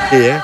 Yeah.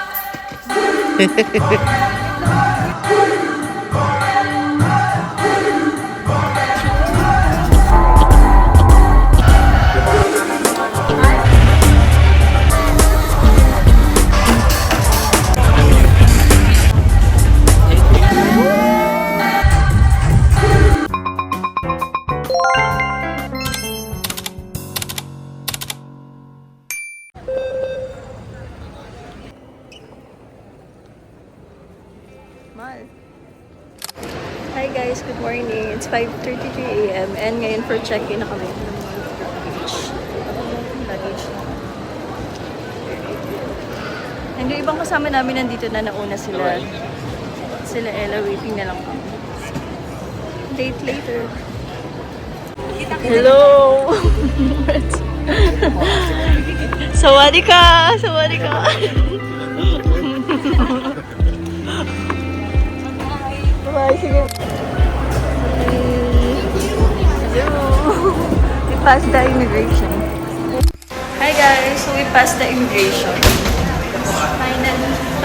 Hi guys, good morning. It's 5:33 a.m. and ngayon for check-in na kami ng beach. Luggage na. And yung ibang kasama namin nandito na, nauna sila. Sila Ella, waiting na lang kami. Date later. Hello! Sawadika! Sawadika! Bye, sige. Hello. We passed the immigration. Hi guys, so we passed the immigration.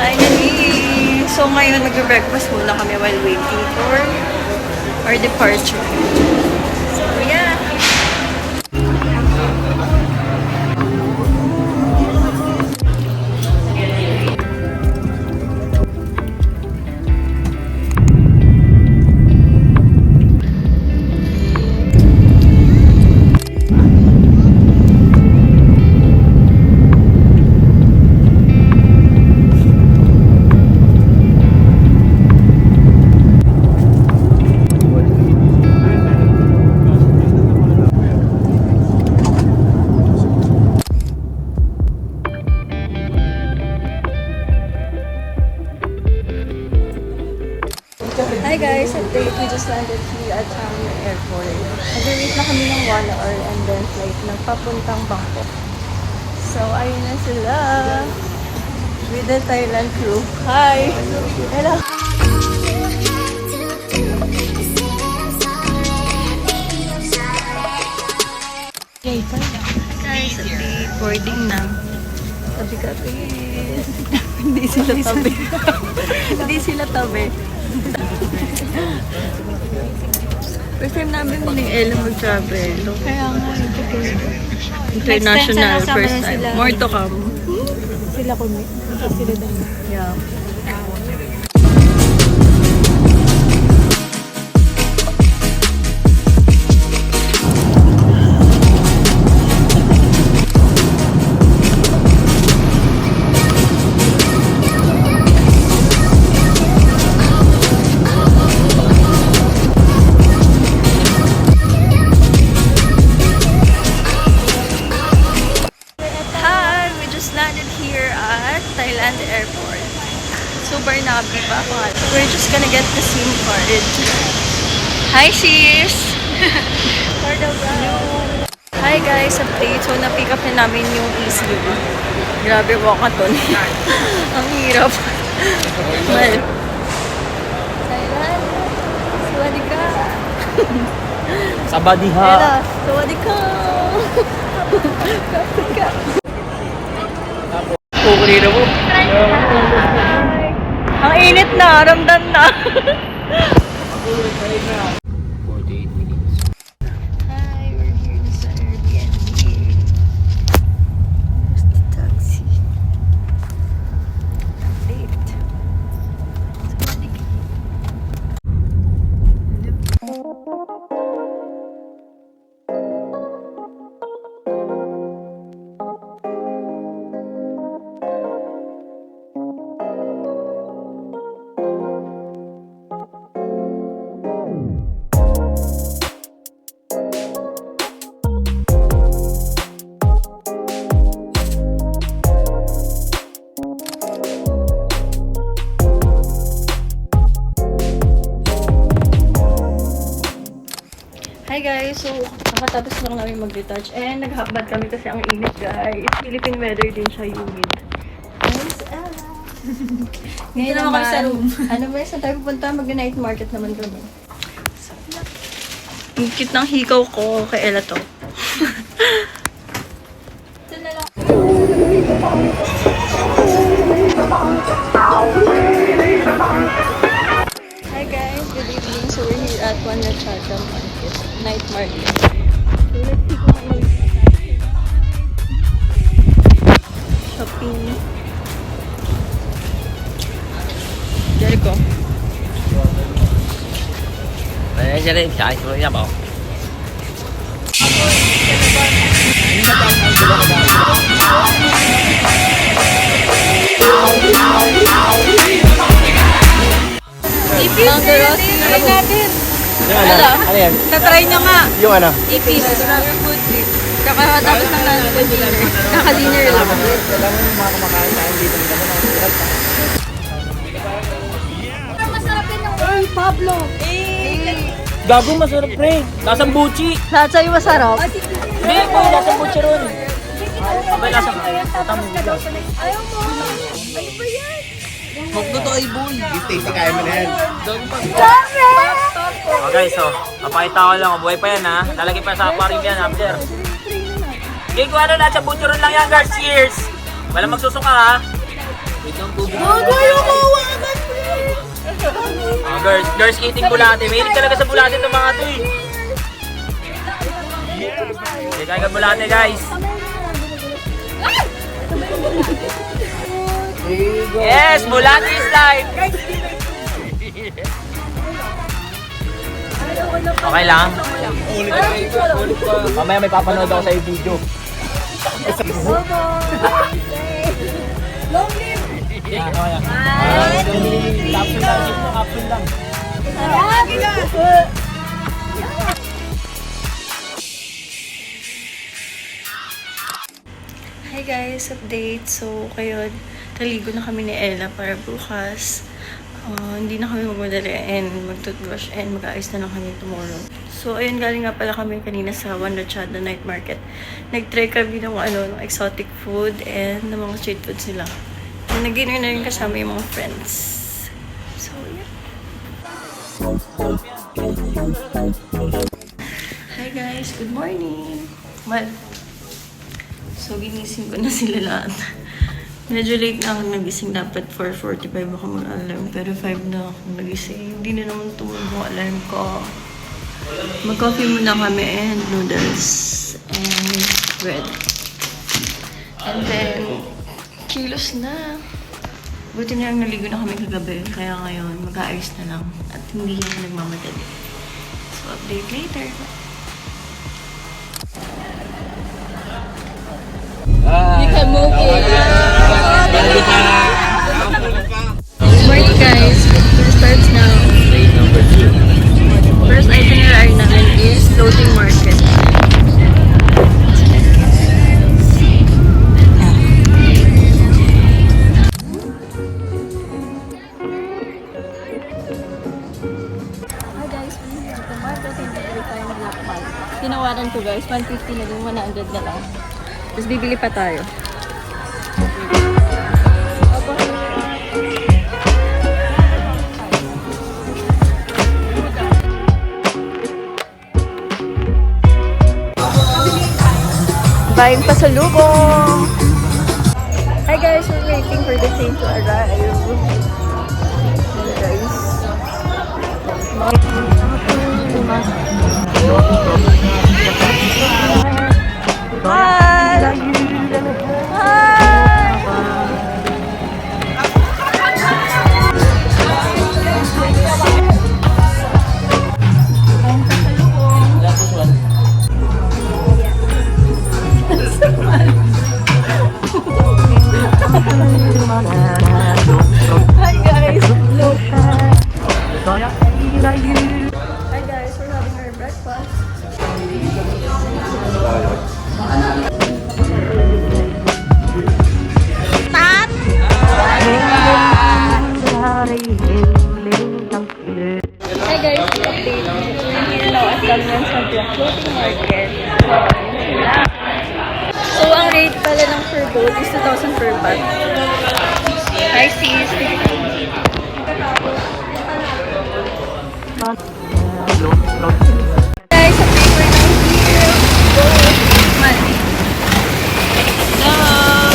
Finally. So ngayon mag-breakfast muna kami while waiting for our departure. So yeah. Hi guys, update. We just landed here at Changi Airport. Nag-wait na kami ng 1 hour and then flight ng papuntang Bangkok. So, ayun na sila. With the Thailand crew. Hi! Hello! Guys, update. Boarding na. Tabi-tabi. Hindi sila tabi. Hindi sila tabi. First time namin muling Ella mag-travel. Kaya nga, International, Next time, first sama na time. sila. More to come. sila kumi. Sila dami. Yeah. Thailand Airport. Super nabi pa ako. We're just gonna get the SIM card. Hi sis! For the ride. Hi guys, update. So na-pick up na namin yung ECU. Grabe walkathon. Ang hirap. Well, Thailand. Sawadika. Sabadiha. Ella, sawadika. Sawadika. Kukurira mo. Ang init na, ramdam na. 48 minutes. Hi, we're here sa Airbnb. Here's the taxi. Late. Hi guys, so nakatapos lang namin mag-retouch and naghakbad kami kasi ang init guys. Philippine weather din siya, humid. Ngayon naman kami sa room. Ano ba sa tayo pupunta? Mag-night market naman kami. Ang cute ng hikaw ko kay Ella to. Ito na lang. Hi guys, good evening. So we're here at Wanda Chata Market, night market. So let's see kung ano yung shopping. Jericho. Đấy, ra đây chạy xuống ra bảo. Ipis, try natin. Ano yan? Na-try nyo nga. Yung ano? Ipis. Food trip. Kakatapos na dinner. Kaka-dinner lang. Ay, Pablo! Gago, masarap pre. Lasang buchi. Lahat sa'yo masarap. Hindi po, lasang buchi ron. Abay, lasang tatang buchi. Ayaw mo! Ano ba yan? Huwag na to ay boy. Tasty kaya mo na yan. Okay, so, papakita ko lang. Buhay pa yan ha. Lalagay pa sa aquarium yan after. Okay, kung ano na, sa buchi ron lang yan guys. Cheers! Walang magsusuka ha. Wait lang po. Girls eating bulate. Mahilig talaga sa bulate itong mga to eh. Okay, kaya ka bulate guys. Yes, bulate is life. Okay lang. Mamaya may papanood ako sa yung video. Long live! Capsule lang. Hi guys, update. So, kayo, naligo na kami ni Ella para bukas. Hindi na kami magmadali and mag-toothbrush and mag-aayos na lang kami tomorrow. So, ayun, galing nga pala kami kanina sa Wanda Chata Night Market. Nag-try kami ng, ng exotic food and ng mga street foods nila. And nag-dinner na rin kasama yung mga friends. So, yeah. Hi guys, good morning! Well, so ginising ko na sila lahat. Medyo late na ako nagising. Dapat 4:45 ako mag-alarm. Pero 5 na ako nagising. Hindi na naman tumulog yung alarm ko. Mag-coffee muna kami and noodles and bread. And then, kilos na. Buti na lang naligo na kami kagabi. Kaya ngayon, mag-aayos na lang. At hindi ako nagmamadali. So, update later. You can move it. Morning guys. It starts now. First itinerary namin is floating market. Hi guys, we're here at the market and bibili tayo ng lakman. Tinawaran ko guys, 150 na yung 100 na lang. Tapos bibili pa tayo. Buying pasalubong! Hi guys, we're waiting for the train to arrive. Hey guys. Hi! Hi guys! Hi guys, we're having our breakfast. Tat! Hi guys, update. We're here now at Damian Santia Floating Market. So, ang rate pala ng per boat is 2,000 per bag. Hi sis! Guys, sa paper na here. Go! Man. Hello!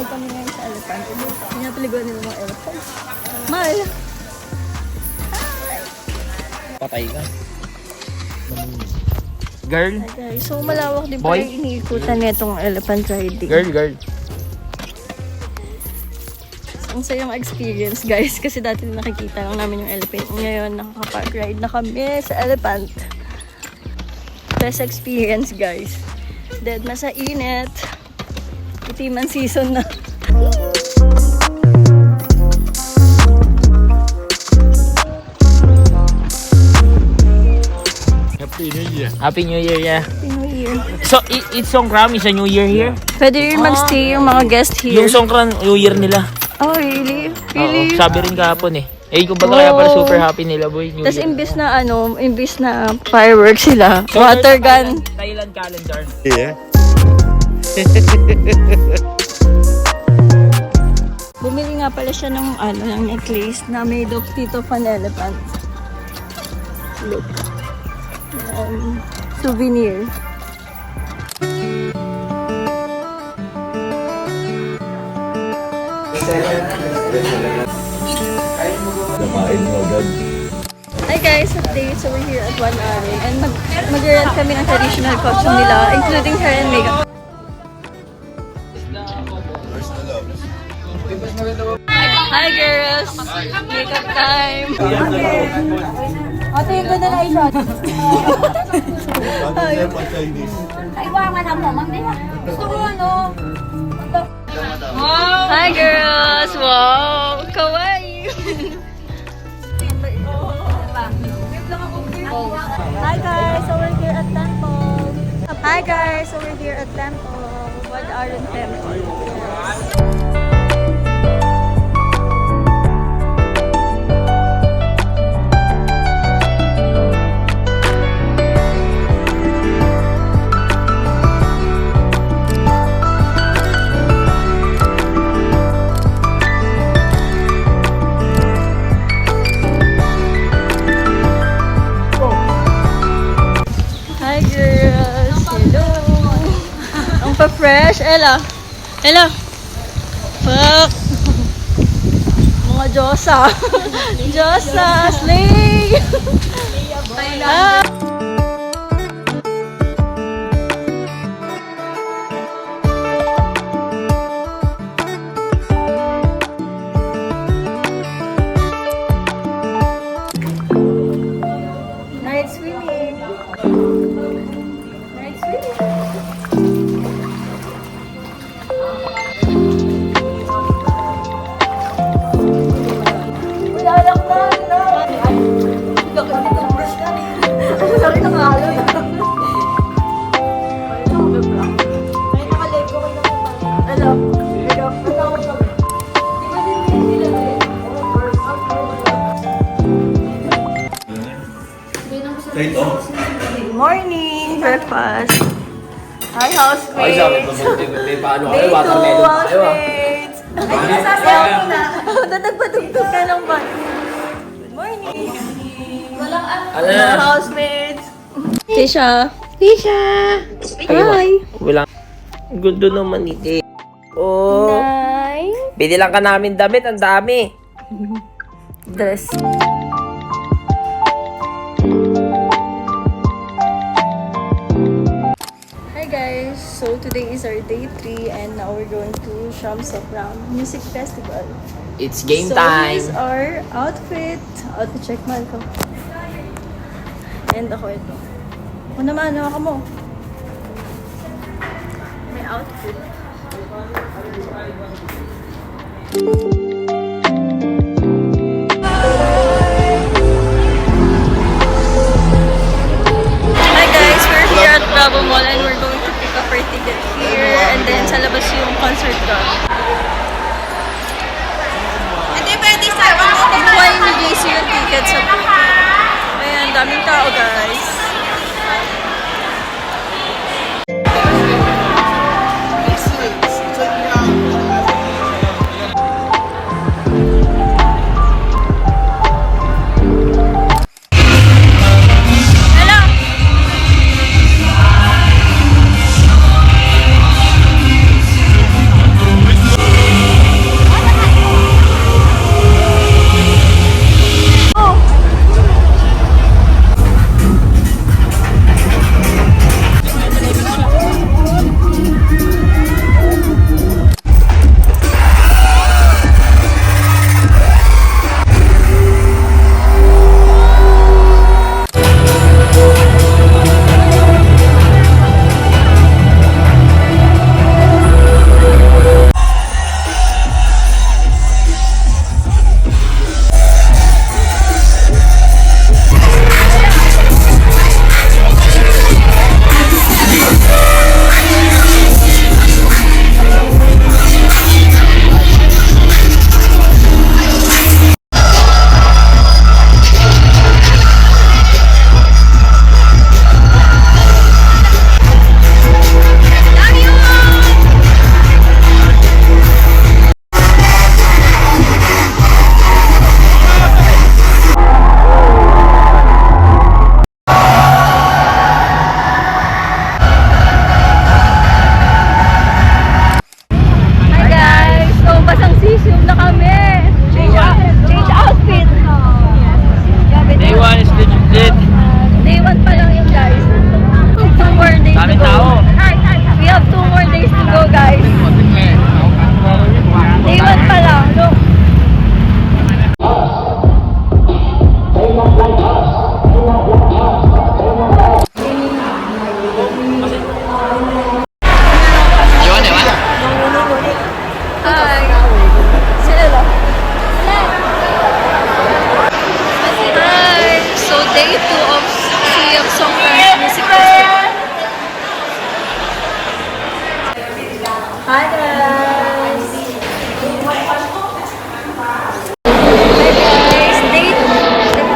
Nakasakay kami ngayon sa elephant. Pinapaliguan nila mga elephant. Mahal! Patay ka. Girl. Okay, so malawak din Boy? pala yung iniikutan nitong elephant riding. Girl. Ang sayang experience guys kasi dati nakikita lang namin yung elephant. Ngayon nakaka-ride na kami sa elephant. Best experience guys. Dead na sa init. Itiman season na. Happy New Year, yeah. New Year. So, it's Songkran is a New Year here? Pwede rin magstay yung mga guest here. Yung Songkran, New Year nila. Oh, really? Oo, Really? sabi rin kahapon eh. Eh, kumbaga kaya pala super happy nila, boy. New Tapos Year. imbis na fireworks sila, water gun. Thailand calendar. Bumili nga pala siya ng necklace na made of teeth of an elephant. Look. Souvenir. Hi guys, update. So we're here at One Arin and mag-rent kami ng traditional costume nila, including hair and makeup. Hi girls! Makeup time! Ate, yung ganda na i-shot. Kaiwangan ako, mang din. Gusto ko ano? Hi girls! Wow! Kawaii! Hi guys, so we're here at Temple. Hi guys, so we're here at Temple. One Arin Temple. Hi girls! Hello! Ang pa-fresh! Ella! Fuck! Mga Diyosa! Diyosa! Slay! Ah! Night swimming! Night swimming! Good morning! Breakfast! Hi, housemates! Day 2, housemates! Ay, nasasayaw ko na! Tatagpatugtog ka lang ba? Good morning! Hello, housemates! Tisha! Hi! Wala. Gundo naman ite. Oh. Nay! Binilang ka namin damit, ang dami. Dress. Hi guys! So today is our day 3 and now we're going to Shamsokram Music Festival. It's game So time. here's our outfit. Outfit check man ko. And ako ito. Ako naman, hawa ka mo. May outfit. Hi guys, we're here at Bravo Mall and we're going to pick up our ticket here and then sa labas yung concert ko. Hindi pwede sa Kinuha yung JC yung ticket sa booth. Ayan, daming tao guys. Hi guys!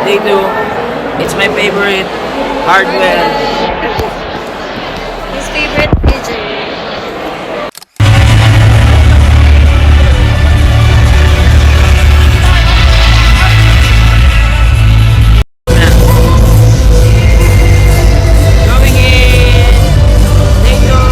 Day 2. It's my favorite. Hardware. His favorite DJ. Going in. Day 2.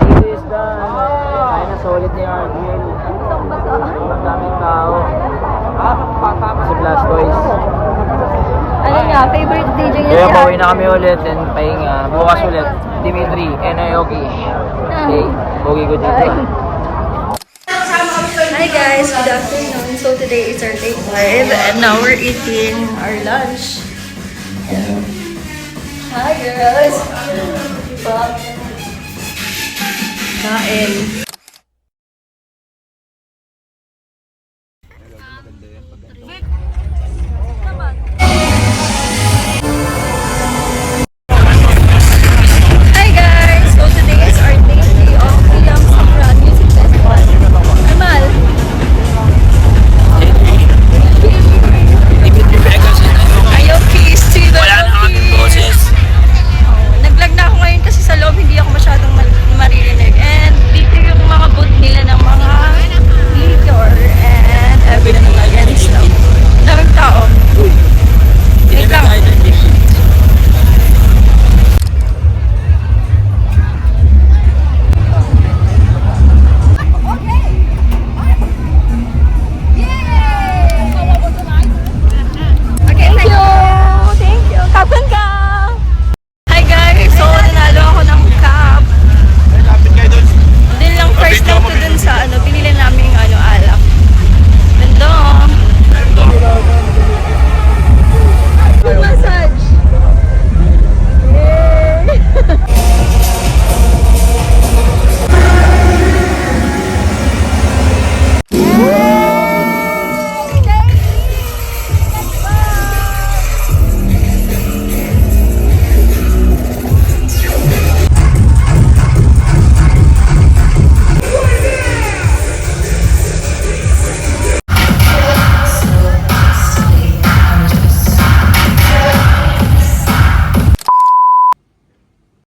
Dito is done. Kaya na solid ni RGL. Ang daming tao. Si Blastoise. Ano nga, favorite DJ niya Kaya si pauwi na kami ulit and pahinga. Bukas ulit. Dimitri, Enayoki. Okay, pogi ko dito. Hi guys, good afternoon. So today is our day 5 and now we're eating our lunch. Hi girls! Kain.